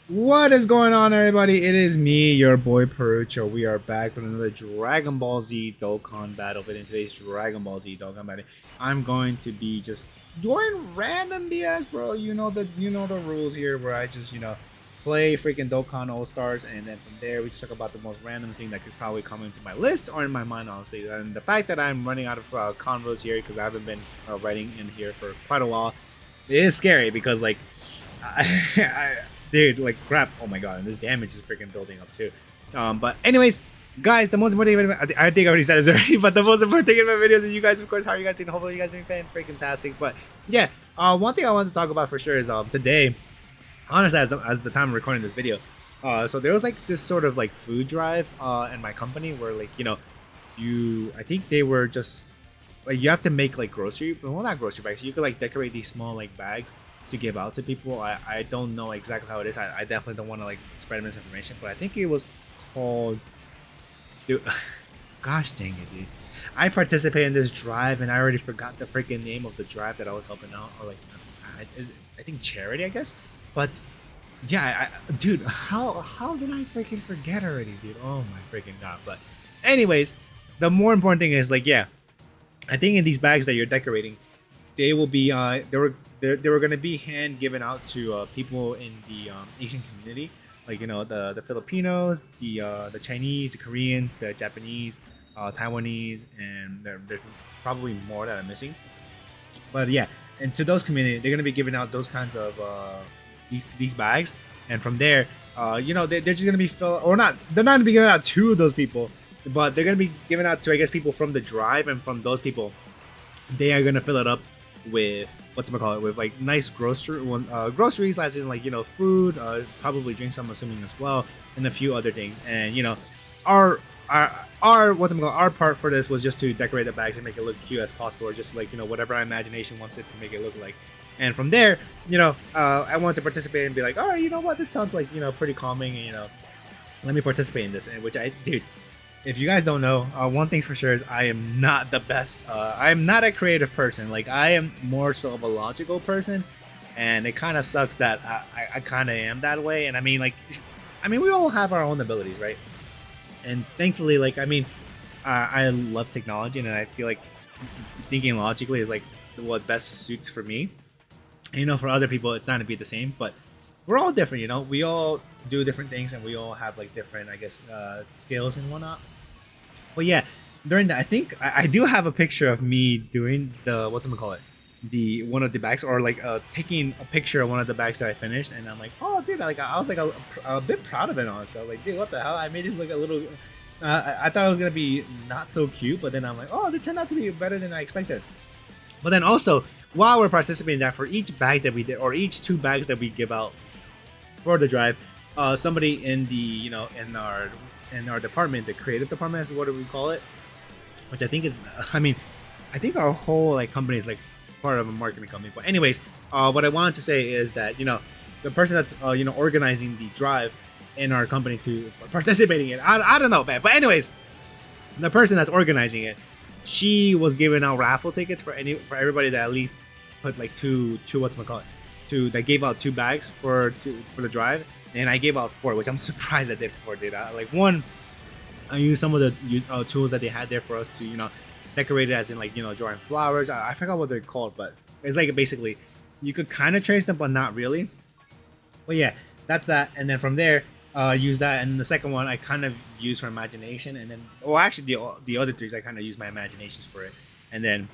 What is going on, everybody? It is me, your boy Perucho. We are back with another Dragon Ball Z Dokkan battle. But in today's Dragon Ball Z Dokkan battle, I'm going to be just doing random BS, bro. You know the rules here, where I just play freaking Dokkan All Stars, and then from there we just talk about the most random thing that could probably come into my list or in my mind, honestly. And the fact that I'm running out of convos here because I haven't been writing in here for quite a while, it is scary because I dude, like crap. Oh my god, and this damage is freaking building up too. But anyways, guys, the most important thing, I think I already said this already, but the most important thing in my videos is you guys, of course. How are you guys doing? Hopefully you guys are doing fantastic. But yeah, one thing I wanted to talk about for sure is today, honestly, as the time of recording this video, so there was like this sort of like food drive in my company where I think they were just like you have to make like well, not grocery bags. You could like decorate these small like bags to give out to people. I don't know exactly how it is. I definitely don't want to like spread misinformation, but I think it was called. Dude, gosh dang it, dude! I participated in this drive and I already forgot the freaking name of the drive that I was helping out, or like, I think charity, I guess. But yeah, dude, how did I freaking forget already, dude? Oh my freaking god! But anyways, the more important thing is like, yeah, I think in these bags that you're decorating, they will be they were gonna be hand given out to people in the Asian community, like the Filipinos, the Chinese, the Koreans, the Japanese, Taiwanese, and there's probably more that I'm missing. But yeah, and to those community, they're gonna be giving out those kinds of these bags, and from there, they're just gonna be fill or not. They're not gonna be giving out to those people, but they're gonna be giving out to, I guess, people from the drive, and from those people they are gonna fill it up with what's it call it, with like nice groceries, as in like food, probably drinks, I'm assuming, as well, and a few other things. And our our part for this was just to decorate the bags and make it look cute as possible, or just like whatever our imagination wants it to make it look like. And from there, I wanted to participate and be like, all right, you know what, this sounds like pretty calming, and let me participate in this. And which I dude, if you guys don't know, one thing's for sure is I am not the best. I am not a creative person. Like, I am more so of a logical person, and it kind of sucks that I kind of am that way. And I mean, we all have our own abilities, right? And thankfully, like, I mean, I love technology, and I feel like thinking logically is like what best suits for me. And, for other people, it's not gonna be the same, but we're all different. We all do different things, and we all have like different, I guess, skills and whatnot. Well, yeah, during that, I think I do have a picture of me doing the what's gonna call it, the one of the bags, or like taking a picture of one of the bags that I finished, and I'm like, oh, dude, I was like a bit proud of it, honestly. I was like, dude, what the hell? I made it look a little. I thought it was gonna be not so cute, but then I'm like, oh, this turned out to be better than I expected. But then also, while we're participating in that, for each bag that we did, or each two bags that we give out for the drive, somebody in the in our department, the creative department is what do we call it, which I think is, I mean, I think our whole like company is like part of a marketing company. But anyways, what I wanted to say is that the person that's organizing the drive in our company to participating in, I don't know, man, but anyways, the person that's organizing it, she was giving out raffle tickets for everybody that at least put like two what's call it, two, that gave out two bags for the drive. And I gave out four, which I'm surprised I did four. Did I like one? I used some of the tools that they had there for us to decorate it, as in like drawing flowers. I forgot what they're called, but it's like basically you could kind of trace them, but not really. But yeah, that's that. And then from there, use that. And the second one I kind of used for imagination, and then actually the other threes I kind of used my imaginations for it. And then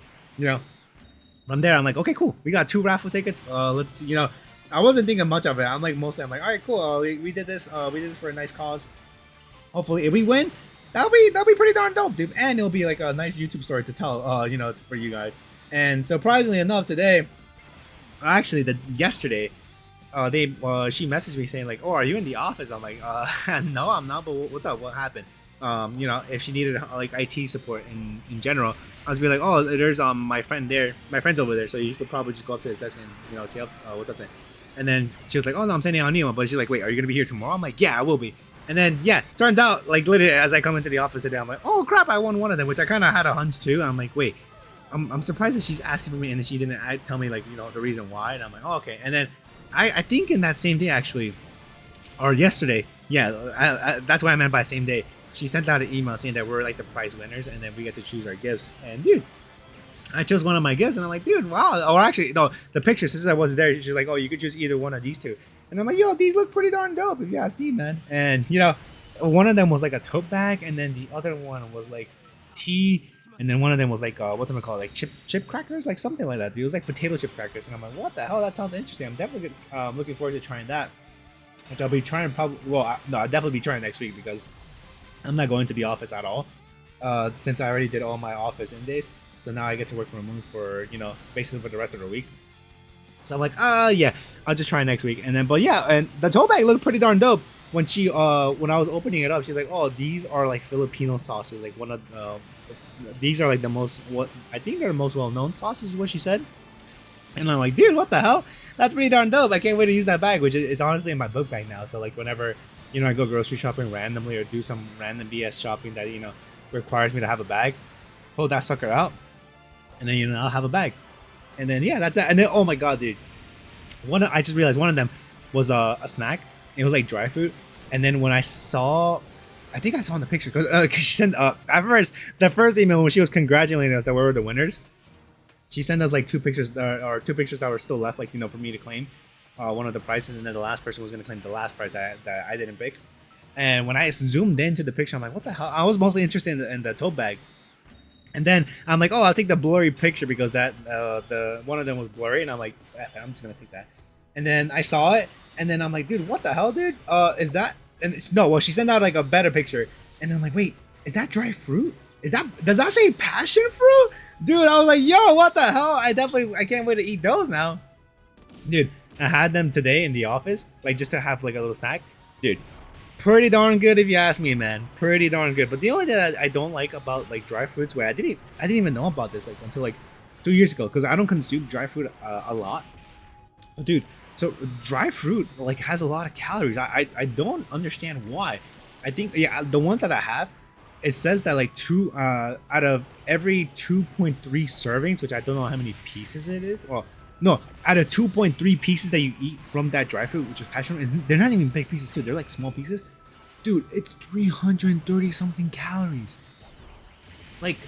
from there I'm like, okay, cool, we got two raffle tickets. Let's I wasn't thinking much of it. I'm like, I'm like, all right, cool. We did this. We did this for a nice cause. Hopefully, if we win, that'll be pretty darn dope, dude. And it'll be like a nice YouTube story to tell, for you guys. And surprisingly enough, today, actually, yesterday, she messaged me saying like, oh, are you in the office? I'm like, no, I'm not. But what's up? What happened? If she needed like IT support in general, I was be like, oh, there's my friend's over there, so you could probably just go up to his desk and see what's up there. And then she was like, oh no, I'm sending out an email. But she's like, wait, are you gonna be here tomorrow? I'm like, yeah, I will be. And then yeah, turns out like literally as I come into the office today, I'm like, oh crap, I won one of them, which I kind of had a hunch too. And I'm like, wait, I'm surprised that she's asking for me, and then she didn't tell me like the reason why. And I'm like, oh okay. And then I think in that same day actually, or yesterday. Yeah, that's what I meant by same day. She sent out an email saying that we're like the prize winners, and then we get to choose our gifts. And dude, I chose one of my gifts, and I'm like, dude, wow. Or actually, no, the picture, since I wasn't there, she's like, oh, you could choose either one of these two. And I'm like, yo, these look pretty darn dope, if you ask me, man. And one of them was like a tote bag, and then the other one was like tea, and then one of them was like what's it called, like chip crackers, like something like that. Dude. It was like potato chip crackers, and I'm like, what the hell? That sounds interesting. I'm definitely looking forward to trying that, which I'll be trying probably. Well, no, I'll definitely be trying next week because I'm not going to the office at all. Since I already did all my office in days, so now I get to work from home for basically for the rest of the week. So I'm like, yeah, I'll just try next week. And then, but yeah, and the tote bag looked pretty darn dope. When when I was opening it up, she's like, oh, these are like Filipino sauces. Like these are like the most, what I think they're the most well-known sauces is what she said. And I'm like, dude, what the hell? That's pretty darn dope. I can't wait to use that bag, which is honestly in my book bag now. So like whenever, I go grocery shopping randomly or do some random BS shopping that, requires me to have a bag, pull that sucker out. And then, I'll have a bag. And then, yeah, that's that. And then, oh my God, dude. I just realized one of them was a snack. It was like dry fruit. And then when I think I saw in the picture, because she sent, the first email when she was congratulating us that we were the winners, she sent us like two pictures that were still left, like, for me to claim one of the prizes. And then the last person was going to claim the last prize that I didn't pick. And when I zoomed into the picture, I'm like, what the hell? I was mostly interested in the tote bag. And then I'm like, oh, I'll take the blurry picture because that the one of them was blurry, and I'm like, I'm just gonna take that. And then I saw it, and then I'm like, dude, what the hell, dude? Is that? And no, well, she sent out like a better picture, and I'm like, wait, is that dry fruit? Does that say passion fruit? Dude, I was like, yo, what the hell? I can't wait to eat those now, dude. I had them today in the office, like just to have like a little snack, dude. Pretty darn good if you ask me, man. Pretty darn good. But the only thing that I don't like about like dry fruits, where I didn't even know about this like until like 2 years ago, because I don't consume dry fruit a lot. But dude, so dry fruit like has a lot of calories. I don't understand why. I think the ones that I have, it says that like out of every 2.3 servings, which I don't know how many pieces it is. Well, no, out of 2.3 pieces that you eat from that dry fruit, which is passion fruit, and they're not even big pieces too. They're like small pieces. Dude, it's 330 something calories. Like,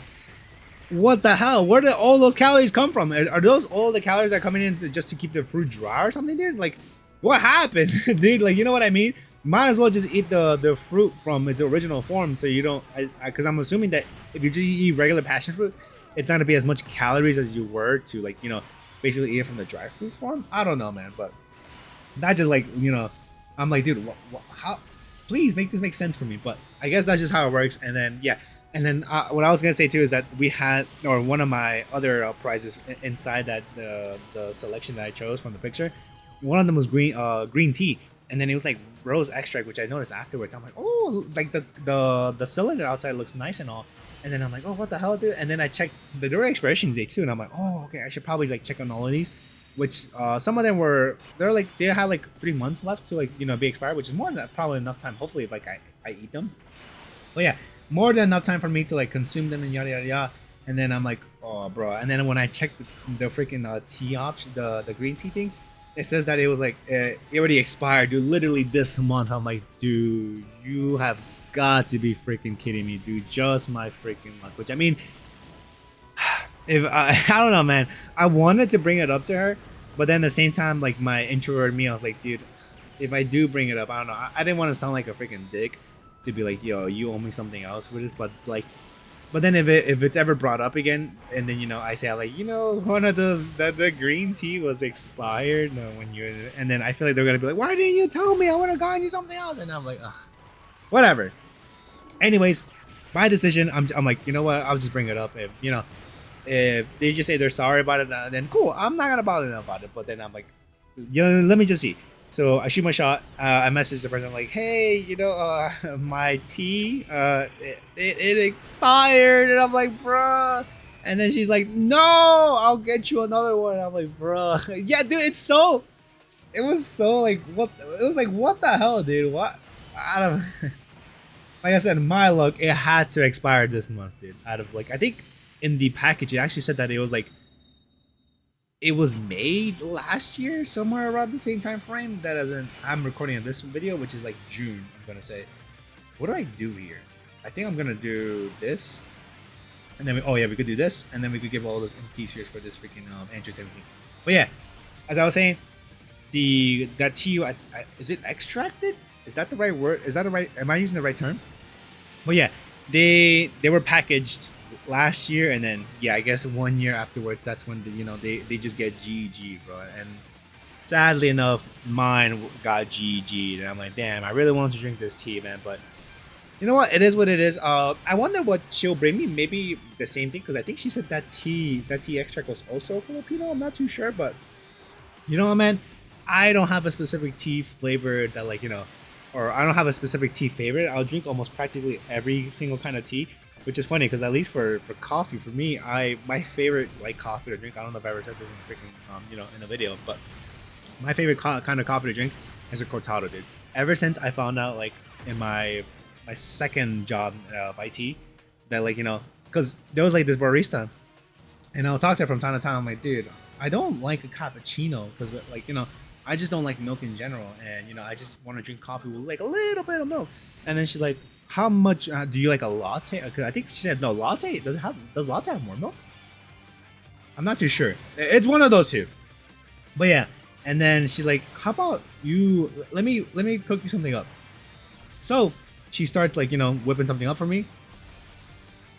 what the hell? Where did all those calories come from? Are those all the calories that are coming in just to keep the fruit dry or something, dude? Like, what happened, dude? Like, you know what I mean? Might as well just eat the fruit from its original form, so you don't. Because I'm assuming that if you just eat regular passion fruit, it's not gonna be as much calories as you were to like basically eat it from the dry fruit form. I don't know, man, but that just like I'm like, dude, how? Please make this make sense for me. But I guess that's just how it works. And then yeah, and then what I was gonna say too is that we had, or one of my other prizes inside that the selection that I chose from the picture, one of them was green tea, and then it was like rose extract, which I noticed afterwards. I'm like, oh, like the cylinder outside looks nice and all. And then I'm like, oh, what the hell, dude? And then I checked the expiration date too, and I'm like, oh, okay, I should probably like check on all of these. Which some of them they had like 3 months left to like be expired, which is more than probably enough time. Hopefully, if like I eat them. But yeah, more than enough time for me to like consume them and yada yada yada. And then I'm like, oh, bro. And then when I checked the freaking tea option, the green tea thing, it says that it was like it already expired, dude. Literally this month. I'm like, dude, you have got to be freaking kidding me, dude. Just my freaking luck. Which I mean, if I don't know, man. I wanted to bring it up to her, but then at the same time, like my introvert me, I was like, dude, if I do bring it up, I don't know. I didn't want to sound like a freaking dick to be like, yo, you owe me something else for this, but like. But then if it's ever brought up again, and then I say like one of those that the green tea was expired. No, and then I feel like they're gonna be like, why didn't you tell me? I would have gotten you something else. And I'm like, ugh, whatever. Anyways, my decision. I'm like, you know what? I'll just bring it up. If they just say they're sorry about it, then cool. I'm not gonna bother them about it. But then I'm like, let me just see. So I shoot my shot. I message the person like, "Hey, my tea, it expired," and I'm like, "Bruh." And then she's like, "No, I'll get you another one." I'm like, "Bruh, yeah, dude, it was so like, what? It was like, what the hell, dude? What? I don't." Like I said, my luck, it had to expire this month, dude. Out of like, I think in the package, it actually said that it was like. it was made last year, somewhere around the same time frame. That isn't. I'm recording this video, which is like June. I'm gonna say, what do I do here? I think I'm gonna do this, and then oh yeah, we could do this, and then we could give all those empty spheres for this freaking Android 17. But yeah, as I was saying, that tea, is it extracted? Is that the right word? Is that the right? Am I using the right term? But yeah, they were packaged last year, and then yeah, I guess 1 year afterwards, that's when they just get GG, bro. And sadly enough, mine got GG, and I'm like, damn, I really wanted to drink this tea, man, but you know what? It is what it is. I wonder what she'll bring me. Maybe the same thing, because I think she said that tea extract was also Filipino. I'm not too sure, but you know what, man? I don't have a specific tea flavor that or I don't have a specific tea favorite. I'll drink almost practically every single kind of tea, which is funny because at least for coffee, for me, my favorite coffee to drink. I don't know if I ever said this in freaking in a video, but my favorite kind of coffee to drink is a cortado, dude. Ever since I found out in my second job of IT that because there was this barista, and I'll talk to her from time to time. I'm like, dude, I don't like a cappuccino because I just don't like milk in general, and I just want to drink coffee with a little bit of milk. And then she's like, how much do you like a latte? Because I think she said no, latte does latte have more milk? I'm not too sure. It's one of those two. But yeah, and then she's like, how about you let me cook you something up. So she starts whipping something up for me.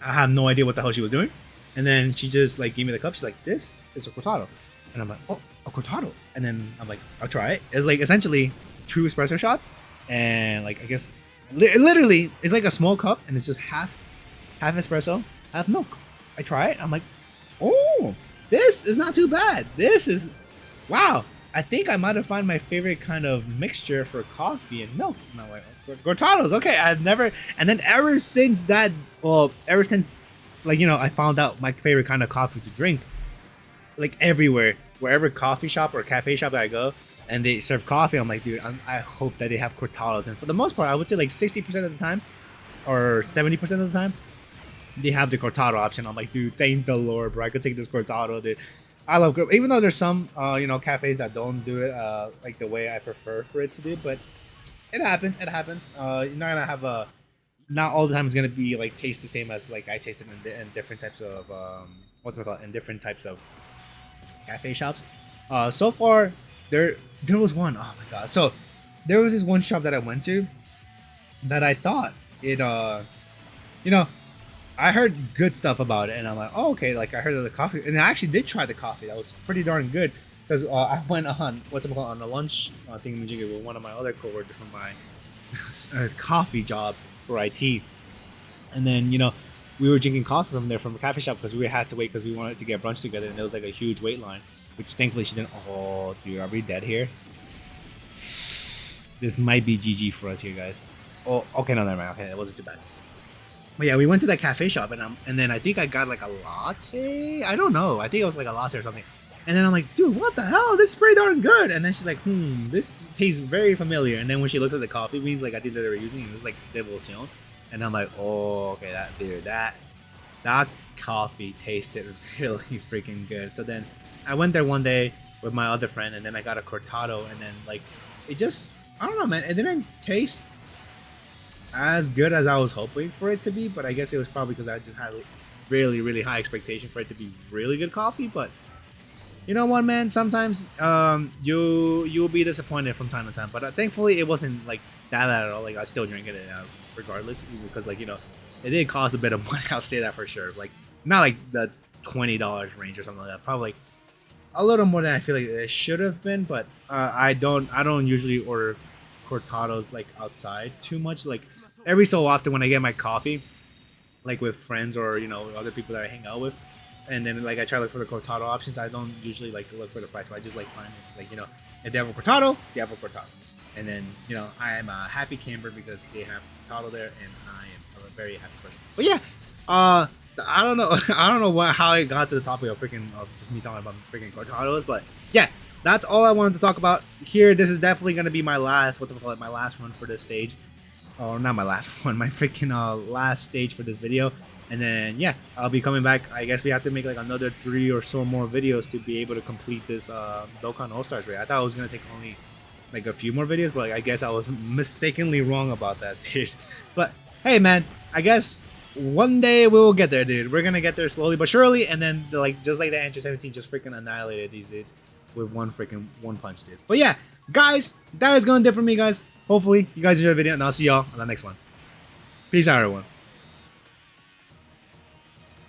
I have no idea what the hell she was doing, and then she just gave me the cup. She's like, this is a cortado, and I'm like, oh, a cortado. And then I'm like, I'll try it. It's essentially 2 espresso shots, and I guess literally it's a small cup, and it's just half espresso, half milk. I try it. I'm like, oh, this is not too bad. This is wow. I think I might have found my favorite kind of mixture for coffee and milk. And I'm like, cortados. Okay, I've never. And then ever since I found out my favorite kind of coffee to drink, everywhere, wherever coffee shop or cafe shop that I go, and they serve coffee, I'm like, dude, I hope that they have cortados. And for the most part, I would say 60% of the time, or 70% of the time, they have the cortado option. I'm like, dude, thank the Lord, bro. I could take this cortado, dude. I love, even though there's some cafes that don't do it the way I prefer for it to do, but it happens. You're not gonna have not all the time it's gonna be taste the same as I taste it in different types of in different types of cafe shops. So far there was one, oh my god. So there was this one shop that I went to that I thought it I heard good stuff about it, and I'm like, oh, okay. I heard of the coffee, and I actually did try the coffee. That was pretty darn good, because I went on on a lunch thingamajiggy with one of my other coworkers from my coffee job for IT, and then we were drinking coffee from there from a cafe shop because we had to wait because we wanted to get brunch together, and there was a huge wait line, which thankfully she didn't. Oh, dude, are we dead here? This might be GG for us here, guys. Oh, okay, no, never mind. Okay, it wasn't too bad. But yeah, we went to that cafe shop, and then I think I got a latte. I don't know. I think it was a latte or something. And then I'm like, dude, what the hell? This is pretty darn good. And then she's like, this tastes very familiar. And then when she looked at the coffee beans, I think that they were using, it was Devoción. And I'm like, oh, okay, that coffee tasted really freaking good. So then I went there one day with my other friend, and then I got a cortado, and then it just, I don't know, man. It didn't taste as good as I was hoping for it to be, but I guess it was probably because I just had really, really high expectation for it to be really good coffee. But you know what, man? Sometimes you'll be disappointed from time to time. But thankfully, it wasn't that at all. I still drink it regardless, because it did cost a bit of money. I'll say that for sure. Not the $20 range or something like that. Probably a little more than I feel it should have been. But I don't usually order cortados outside too much. Every so often when I get my coffee, with friends or other people that I hang out with, and then I try to look for the cortado options. I don't usually look for the price, but I just find it if they have a cortado, they have a cortado, and then I am a happy camper because they have cortado there, and I am a very happy person. But yeah, I don't know how I got to the topic of just me talking about freaking cortados, but yeah, that's all I wanted to talk about here. This is definitely gonna be my last my last one for this stage. Oh, not my last one, my freaking last stage for this video. And then yeah, I'll be coming back. I guess we have to make like another 3 or so more videos to be able to complete this Dokkan All Stars raid. I thought it was gonna take only like a few more videos, but like, I guess I was mistakenly wrong about that, dude. But hey, man, I guess one day we will get there, dude. We're gonna get there slowly but surely, and then like just like the Enter 17 just freaking annihilated these dudes with one punch, dude. But yeah, guys, that is gonna do it for me, guys. Hopefully you guys enjoyed the video, and I'll see y'all on the next one. Peace out, everyone.